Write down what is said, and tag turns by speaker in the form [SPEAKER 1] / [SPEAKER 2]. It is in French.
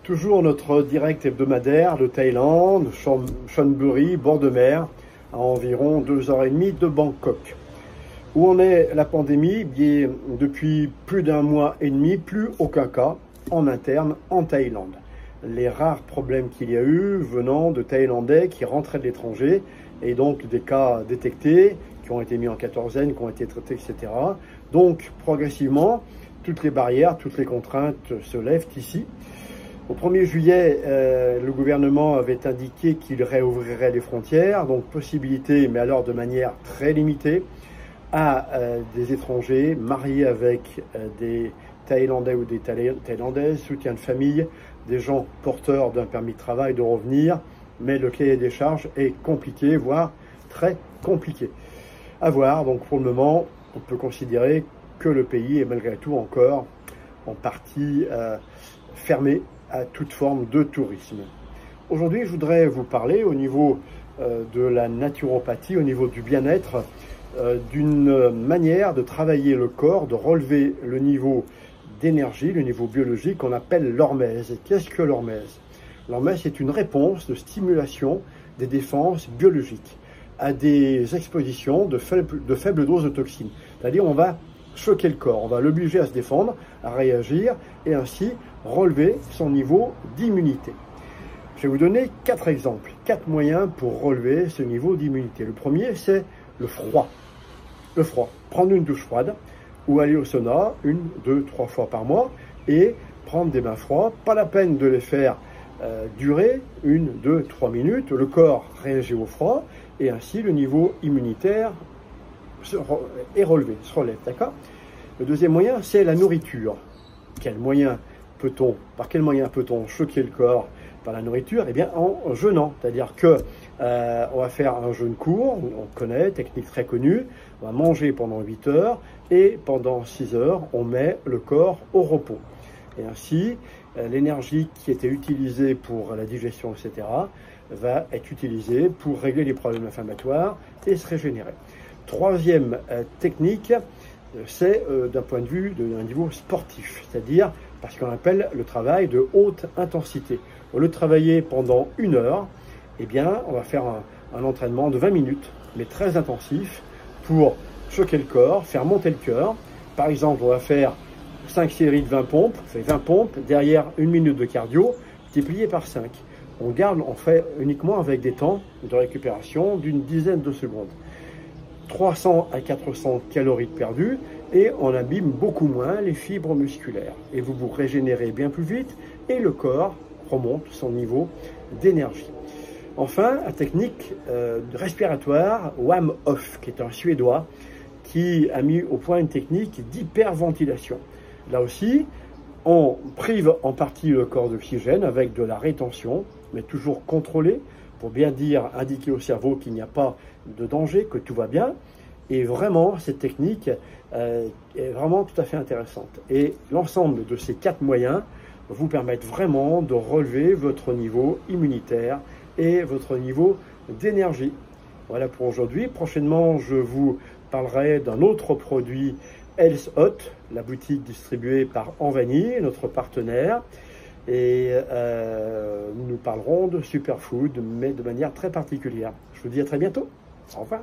[SPEAKER 1] Toujours notre direct hebdomadaire de Thaïlande, Chonburi, bord de mer, à environ 2h30 de Bangkok. Où en est la pandémie? Bien, depuis plus d'un mois et demi, plus aucun cas en interne en Thaïlande. Les rares problèmes qu'il y a eu venant de Thaïlandais qui rentraient de l'étranger et donc des cas détectés, qui ont été mis en quatorzaine, qui ont été traités, etc. Donc progressivement, toutes les barrières, toutes les contraintes se lèvent ici. Au 1er juillet, le gouvernement avait indiqué qu'il réouvrirait les frontières, donc possibilité, mais alors de manière très limitée, à des étrangers mariés avec des Thaïlandais ou des Thaïlandaises, soutien de famille, des gens porteurs d'un permis de travail de revenir, mais le cahier des charges est compliqué, voire très compliqué. À voir, donc pour le moment, on peut considérer que le pays est malgré tout encore en partie fermé à toute forme de tourisme. Aujourd'hui, je voudrais vous parler au niveau de la naturopathie, au niveau du bien-être, d'une manière de travailler le corps, de relever le niveau d'énergie, le niveau biologique qu'on appelle l'hormèse. Et qu'est-ce que l'hormèse? L'hormèse est une réponse de stimulation des défenses biologiques à des expositions de faibles doses de toxines. C'est-à-dire on va choquer le corps, on va l'obliger à se défendre, à réagir et ainsi relever son niveau d'immunité. Je vais vous donner 4 exemples, 4 moyens pour relever ce niveau d'immunité. Le premier, c'est le froid. Le froid. Prendre une douche froide ou aller au sauna 1, 2, 3 fois par mois et prendre des bains froids. Pas la peine de les faire durer 1, 2, 3 minutes. Le corps réagit au froid et ainsi le niveau immunitaire est relevé, se relève. D'accord ? Le deuxième moyen, c'est la nourriture. Par quel moyen peut-on choquer le corps par la nourriture? Eh bien, en jeûnant. C'est-à-dire que on va faire un jeûne court, on connaît, technique très connue. On va manger pendant 8 heures et pendant 6 heures, on met le corps au repos. Et ainsi, l'énergie qui était utilisée pour la digestion, etc., va être utilisée pour régler les problèmes inflammatoires et se régénérer. Troisième technique, c'est d'un point de vue d'un niveau sportif, c'est-à-dire parce qu'on appelle le travail de haute intensité. Au lieu de travailler pendant 1 heure, eh bien, on va faire un entraînement de 20 minutes, mais très intensif, pour choquer le corps, faire monter le cœur. Par exemple, on va faire 5 séries de 20 pompes, on fait 20 pompes, derrière 1 minute de cardio, multiplié par 5. On fait uniquement avec des temps de récupération d'une dizaine de secondes. 300 à 400 calories perdues et on abîme beaucoup moins les fibres musculaires. Et vous vous régénérez bien plus vite et le corps remonte son niveau d'énergie. Enfin, la technique respiratoire Wim Hof, qui est un Suédois, qui a mis au point une technique d'hyperventilation. Là aussi, on prive en partie le corps d'oxygène avec de la rétention, mais toujours contrôlée, pour bien indiquer au cerveau qu'il n'y a pas de danger, que tout va bien. Et vraiment, cette technique est vraiment tout à fait intéressante. Et l'ensemble de ces 4 moyens vous permettent vraiment de relever votre niveau immunitaire et votre niveau d'énergie. Voilà pour aujourd'hui. Prochainement, je vous parlerai d'un autre produit Health Hot, la boutique distribuée par Envani, notre partenaire. Et nous parlerons de superfood, mais de manière très particulière. Je vous dis à très bientôt. Au revoir.